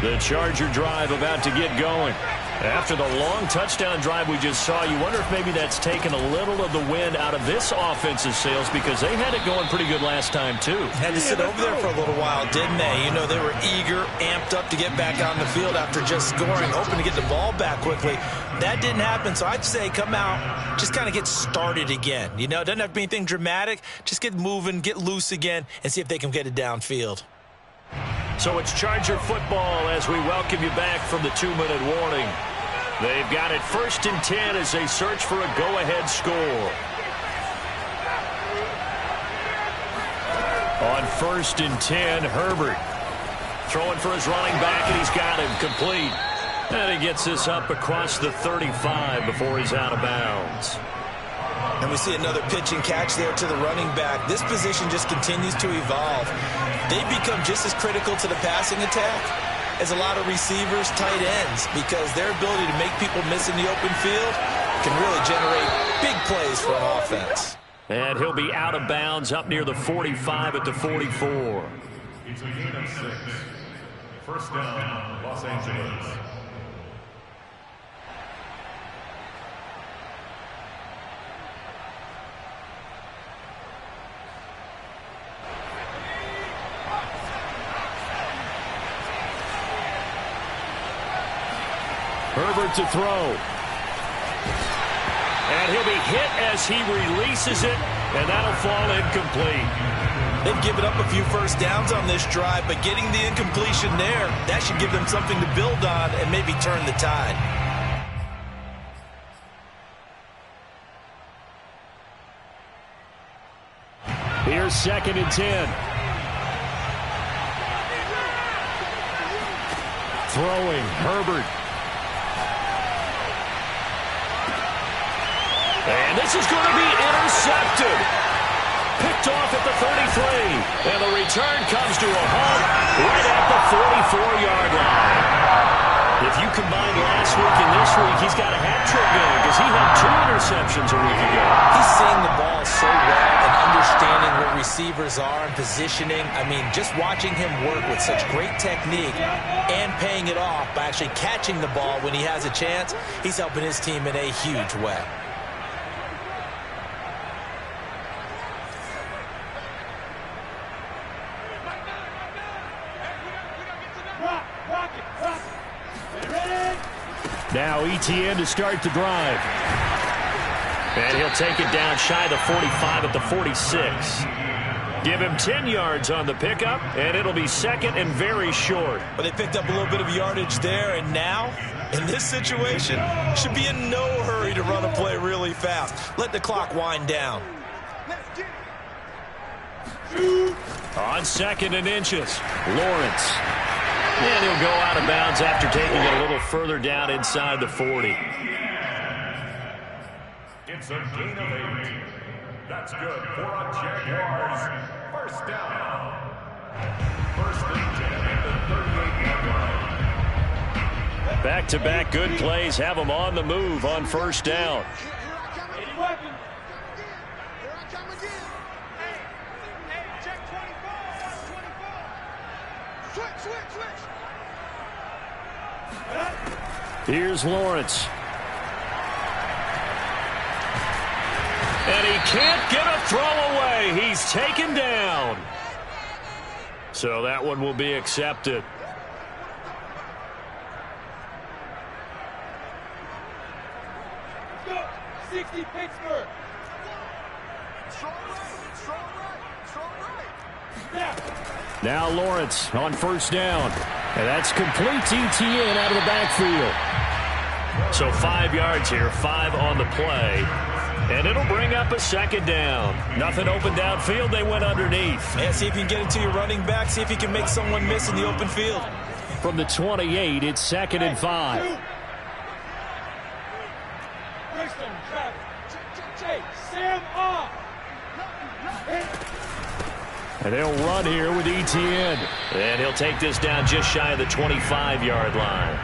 [SPEAKER 1] The Charger drive about to get going. After the long touchdown drive we just saw, you wonder if maybe that's taken a little of the wind out of this offensive sails because they had it going pretty good last time, too.
[SPEAKER 2] Had to sit over there for a little while, didn't they? You know, they were eager, amped up to get back on the field after just scoring, hoping to get the ball back quickly. That didn't happen, so I'd say come out, just kind of get started again. You know, it doesn't have to be anything dramatic. Just get moving, get loose again, and see if they can get it downfield.
[SPEAKER 1] So it's Charger football as we welcome you back from the 2-minute warning. They've got it 1st and 10 as they search for a go-ahead score. On 1st and 10, Herbert throwing for his running back, and he's got him complete. And he gets this up across the 35 before he's out of bounds.
[SPEAKER 2] And we see another pitch and catch there to the running back. This position just continues to evolve. They become just as critical to the passing attack as a lot of receivers, tight ends, because their ability to make people miss in the open field can really generate big plays for an offense.
[SPEAKER 1] And he'll be out of bounds up near the 45 at the 44.
[SPEAKER 4] It's a gain of 6. 1st down, Los Angeles.
[SPEAKER 1] Herbert to throw. And he'll be hit as he releases it, and that'll fall incomplete.
[SPEAKER 2] They've given up a few 1st downs on this drive, but getting the incompletion there, that should give them something to build on and maybe turn the tide.
[SPEAKER 1] Here's 2nd and 10. Throwing, Herbert. And this is going to be intercepted. Picked off at the 33. And the return comes to a halt right at the 44-yard line. If you combine last week and this week, he's got a hat trick going because he had 2 interceptions a week ago.
[SPEAKER 2] He's seeing the ball so well and understanding where receivers are and positioning. I mean, just watching him work with such great technique and paying it off by actually catching the ball when he has a chance, he's helping his team in a huge way.
[SPEAKER 1] Now ETN to start the drive. And he'll take it down shy of the 45 at the 46. Give him 10 yards on the pickup, and it'll be second and very short.
[SPEAKER 2] But they picked up a little bit of yardage there, and now, in this situation, should be in no hurry to run a play really fast. Let the clock wind down.
[SPEAKER 1] On second and inches, Lawrence. And he'll go out of bounds after taking it a little further down inside the 40.
[SPEAKER 4] It's a gain of 8. That's good for a Jaguars. First down. First and 10 at the 38-yard line.
[SPEAKER 1] Back-to-back good plays have them on the move on first down. Here's Lawrence. And he can't get a throw away. He's taken down. So that one will be accepted.
[SPEAKER 3] Go, 60 Pittsburgh.
[SPEAKER 1] Now Lawrence on first down. And that's complete to ETN out of the backfield. So 5 yards here, 5 on the play. And it'll bring up a second down. Nothing open downfield. They went underneath.
[SPEAKER 2] Yeah, see if you can get it to your running back. See if you can make someone miss in the open field.
[SPEAKER 1] From the 28, it's second and 5.
[SPEAKER 3] Sam off.
[SPEAKER 1] And they'll run here with ETN. And he'll take this down just shy of the 25-yard line.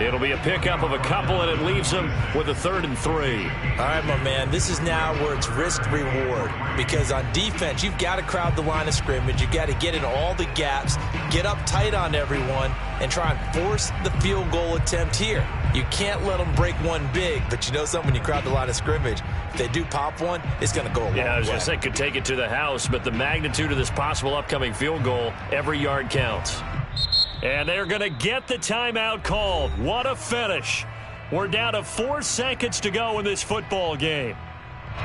[SPEAKER 1] It'll be a pickup of a couple, and it leaves them with a 3rd and 3.
[SPEAKER 2] All right, my man, this is now where it's risk-reward. Because on defense, you've got to crowd the line of scrimmage. You've got to get in all the gaps, get up tight on everyone, and try and force the field goal attempt here. You can't let them break one big, but you know something, when you crowd the line of scrimmage, if they do pop one, it's going to go a long way.
[SPEAKER 1] Yeah, I was going to say, could take it to the house, but the magnitude of this possible upcoming field goal, every yard counts. And they're going to get the timeout called. What a finish. We're down to 4 seconds to go in this football game.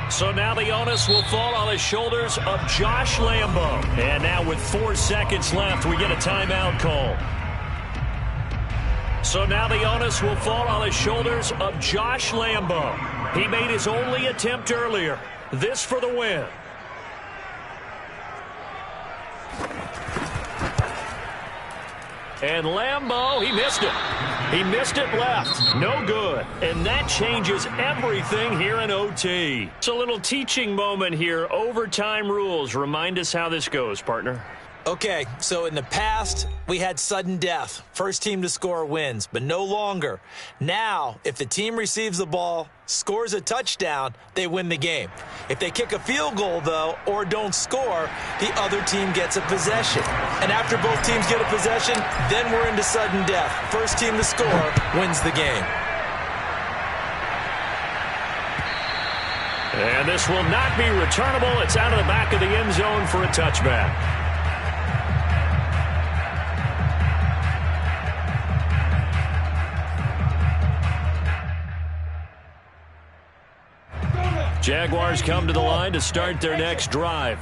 [SPEAKER 1] So now the onus will fall on the shoulders of Josh Lambo. And now with 4 seconds left, we get a timeout call. So now the onus will fall on the shoulders of Josh Lambo. He made his only attempt earlier. This for the win. And Lambo, he missed it. He missed it left. No good. And that changes everything here in OT. It's a little teaching moment here. Overtime rules. Remind us how this goes, partner.
[SPEAKER 2] Okay, so in the past, we had sudden death. First team to score wins, but no longer. Now, if the team receives the ball, scores a touchdown, they win the game. If they kick a field goal, though, or don't score, the other team gets a possession. And after both teams get a possession, then we're into sudden death. First team to score wins the game.
[SPEAKER 1] And this will not be returnable. It's out of the back of the end zone for a touchback. Jaguars come to the line to start their next drive.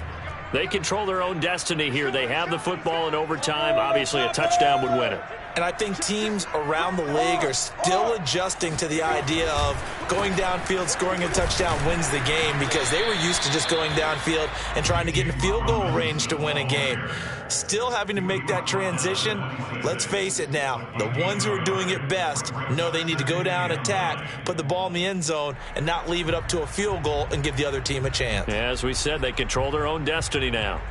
[SPEAKER 1] They control their own destiny here. They have the football in overtime. Obviously, a touchdown would win it.
[SPEAKER 2] And I think teams around the league are still adjusting to the idea of going downfield, scoring a touchdown wins the game, because they were used to just going downfield and trying to get in field goal range to win a game. Still having to make that transition. Let's face it now, the ones who are doing it best know they need to go down, attack, put the ball in the end zone, and not leave it up to a field goal and give the other team a chance.
[SPEAKER 1] Yeah, as we said, they control their own destiny now.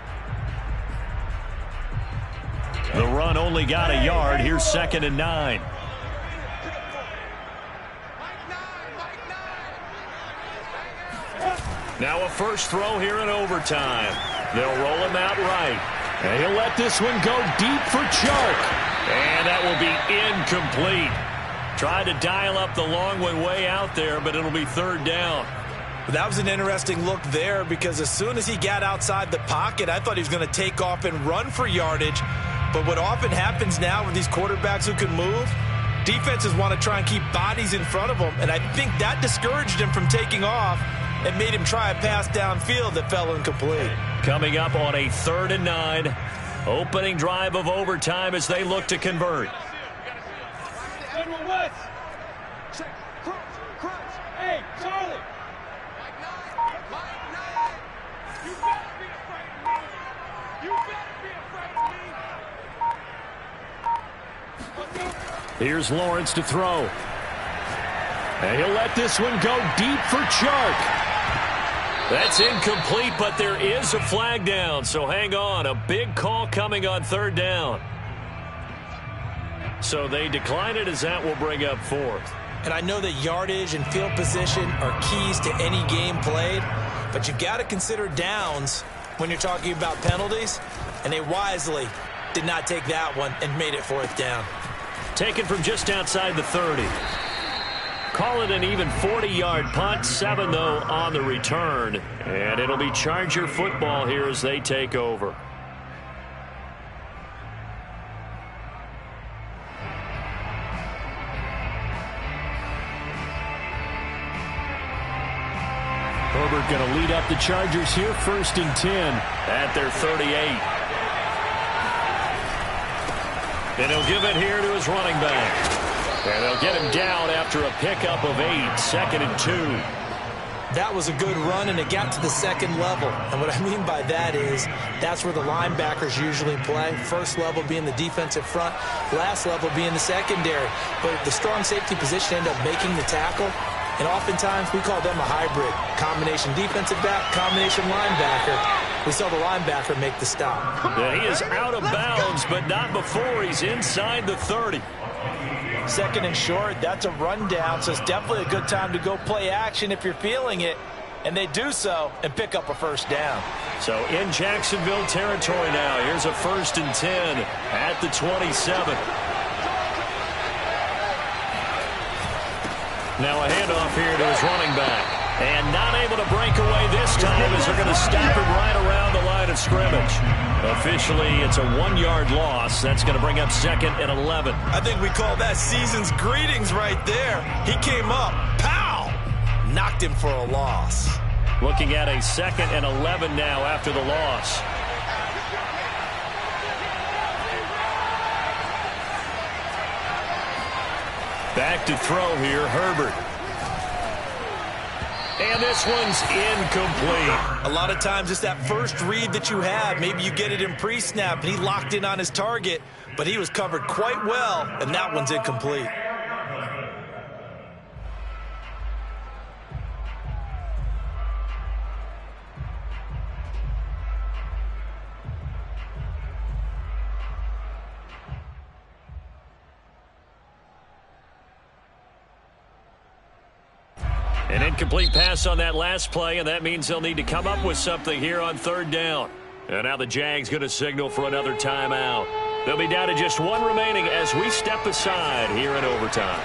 [SPEAKER 1] The run only got a yard. Here's 2nd and 9. Now a first throw here in overtime. They'll roll him out right. And he'll let this one go deep for Chark. And that will be incomplete. Tried to dial up the long one way out there, but it'll be 3rd down.
[SPEAKER 2] That was an interesting look there, because as soon as he got outside the pocket, I thought he was going to take off and run for yardage. But what often happens now with these quarterbacks who can move, Defenses want to try and keep bodies in front of them, and I think that discouraged him from taking off and made him try a pass downfield that fell incomplete.
[SPEAKER 1] Coming up on a 3rd and 9. Opening drive of overtime as they look to convert.
[SPEAKER 3] Hey, Charlie. You better be afraid of me. You better be afraid of me.
[SPEAKER 1] Here's Lawrence to throw. And he'll let this one go deep for Chark. That's incomplete, but there is a flag down, so hang on. A big call coming on 3rd down. So they decline it as that will bring up 4th.
[SPEAKER 2] And I know that yardage and field position are keys to any game played, but you've got to consider downs when you're talking about penalties, and they wisely did not take that one and made it 4th down.
[SPEAKER 1] Taken from just outside the 30. Call it an even 40-yard punt. 7, though, on the return. And it'll be Charger football here as they take over. Herbert going to lead up the Chargers here. 1st and 10 at their 38. And he'll give it here to his running back. And they'll get him down after a pickup of 8. 2nd and 2.
[SPEAKER 2] That was a good run, and it got to the 2nd level. And what I mean by that is that's where the linebackers usually play. First level being the defensive front, last level being the secondary. But the strong safety position ended up making the tackle. And oftentimes we call them a hybrid. Combination defensive back, combination linebacker. We saw the linebacker make the stop.
[SPEAKER 1] Yeah, he is out of bounds, but not before he's inside the 30.
[SPEAKER 2] 2nd and short, that's a rundown, so it's definitely a good time to go play action if you're feeling it. And they do so and pick up a 1st down.
[SPEAKER 1] So in Jacksonville territory now. Here's a 1st and 10 at the 27. Now a handoff here to his running back. And not able to break away this time as they're going to stop him right around the line of scrimmage. Officially, it's a 1-yard loss. That's going to bring up 2nd and 11.
[SPEAKER 2] I think we call that season's greetings right there. He came up, pow, knocked him for a loss.
[SPEAKER 1] Looking at a 2nd and 11 now after the loss. Back to throw here, Herbert. And this one's incomplete.
[SPEAKER 2] A lot of times it's that first read that you have. Maybe you get it in pre-snap, and he locked in on his target, but he was covered quite well, and that one's incomplete.
[SPEAKER 1] An incomplete pass on that last play, and that means they'll need to come up with something here on 3rd down. And now the Jags going to signal for another timeout. They'll be down to just 1 remaining as we step aside here in overtime.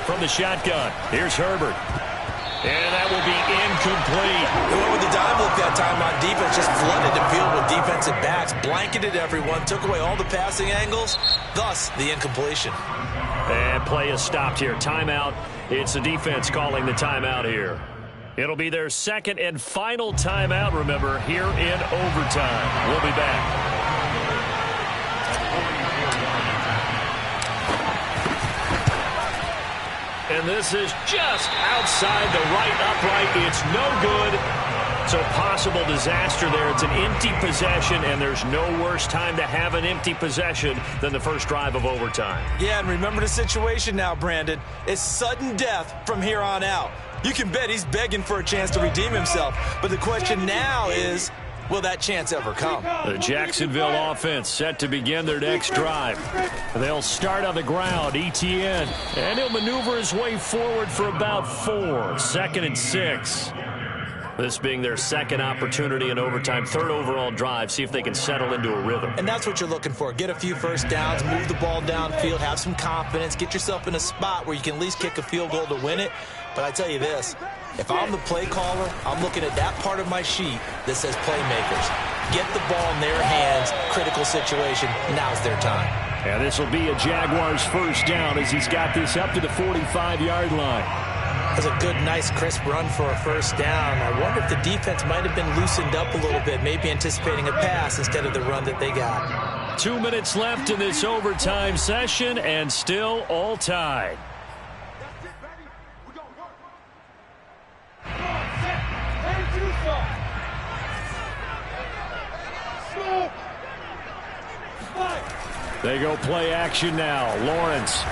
[SPEAKER 1] From the shotgun, here's Herbert. And that will be incomplete.
[SPEAKER 2] They went with the dive look that time on defense, just flooded the field with defensive backs, blanketed everyone, took away all the passing angles, thus the incompletion.
[SPEAKER 1] And play is stopped here. Timeout. It's the defense calling the timeout here. It'll be their 2nd and final timeout, remember, here in overtime. We'll be back. And this is just outside the right upright. It's no good. So possible disaster there. It's an empty possession, and there's no worse time to have an empty possession than the first drive of overtime.
[SPEAKER 2] Yeah, and remember the situation now, Brandon. It's sudden death from here on out. You can bet he's begging for a chance to redeem himself. But the question now is, will that chance ever come?
[SPEAKER 1] The Jacksonville offense set to begin their next drive. They'll start on the ground, ETN, and he'll maneuver his way forward for about 4. 2nd and 6. This being their 2nd opportunity in overtime, 3rd overall drive, see if they can settle into a rhythm.
[SPEAKER 2] And that's what you're looking for. Get a few first downs, move the ball downfield, have some confidence, get yourself in a spot where you can at least kick a field goal to win it. But I tell you this, if I'm the play caller, I'm looking at that part of my sheet that says playmakers. get the ball in their hands. Critical situation. Now's their time.
[SPEAKER 1] And this will be a Jaguars first down as he's got this up to the 45-yard line.
[SPEAKER 2] That's a good, nice, crisp run for a first down. I wonder if the defense might have been loosened up a little bit, maybe anticipating a pass instead of the run that they got.
[SPEAKER 1] 2 minutes left in this overtime session, and still all tied.
[SPEAKER 3] That's it, baby. We're going to work. Come on, set. Ready to start. Smoke. Spike.
[SPEAKER 1] They go play action now. Lawrence.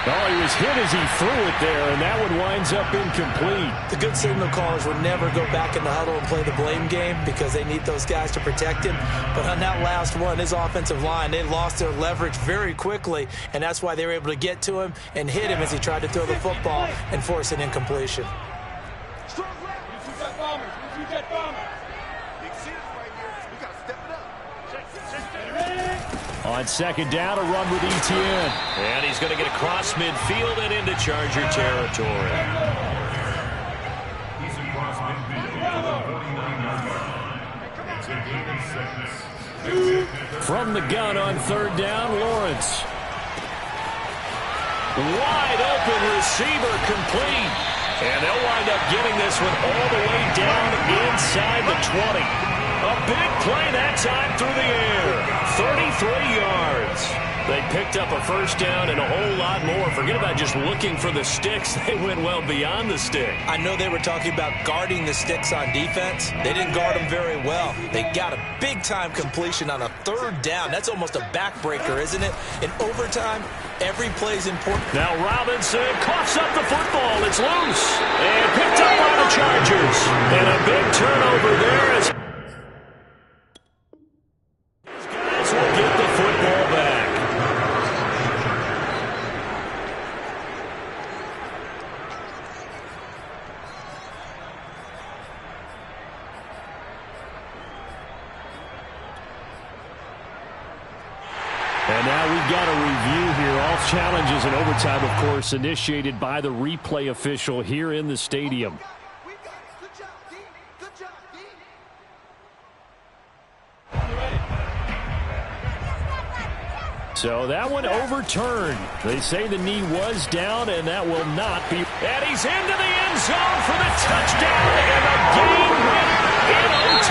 [SPEAKER 1] Oh, he was hit as he threw it there, and that one winds up incomplete.
[SPEAKER 2] The good signal callers would never go back in the huddle and play the blame game because they need those guys to protect him. But on that last one, his offensive line, they lost their leverage very quickly, and that's why they were able to get to him and hit him as he tried to throw the football and force an incompletion.
[SPEAKER 3] Strong left. You jet bombers. You jet bombers. Big C's right here. We got to step it up.
[SPEAKER 1] On second down, a run with Etienne.
[SPEAKER 5] And he's going to get across midfield and into Charger territory.
[SPEAKER 4] He's across midfield to the 49-yard line. It's a gain of 6.
[SPEAKER 1] From the gun on third down, Lawrence. Wide open receiver complete. And they'll wind up getting this one all the way down inside the 20. A big play that time through the air. 33 yards. They picked up a first down and a whole lot more. Forget about just looking for the sticks. They went well beyond the stick.
[SPEAKER 2] I know they were talking about guarding the sticks on defense. They didn't guard them very well. They got a big-time completion on a third down. That's almost a backbreaker, isn't it? In overtime, every play's important.
[SPEAKER 1] Now Robinson coughs up the football. It's loose. And picked up by the Chargers. And a big turnover there as these guys will get the football back. And now we've got a review here. All challenges in overtime, of course, initiated by the replay official here in the stadium.
[SPEAKER 3] We got it. Good job, D. Good job, D.
[SPEAKER 1] So that one overturned. They say the knee was down, and that will not be. And he's into the end zone for the touchdown and a game winner in OT.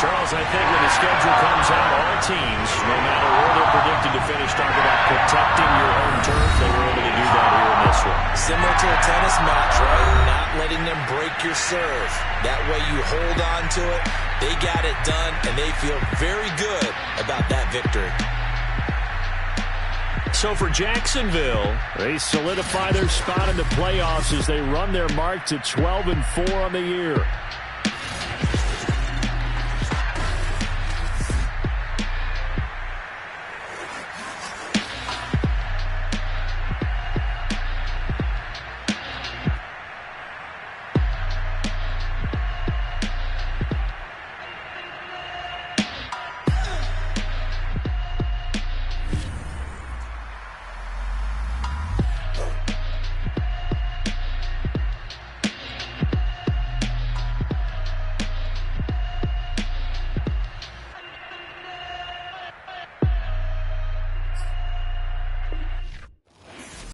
[SPEAKER 1] Charles, I think when the schedule comes out, all teams, no matter where they're predicted to finish, talk about protecting your home turf. They were able to do that here in this one.
[SPEAKER 2] Similar to a tennis match, right? Not letting them break your serve. That way you hold on to it. They got it done, and they feel very good about that victory.
[SPEAKER 1] So for Jacksonville, they solidify their spot in the playoffs as they run their mark to 12-4 on the year.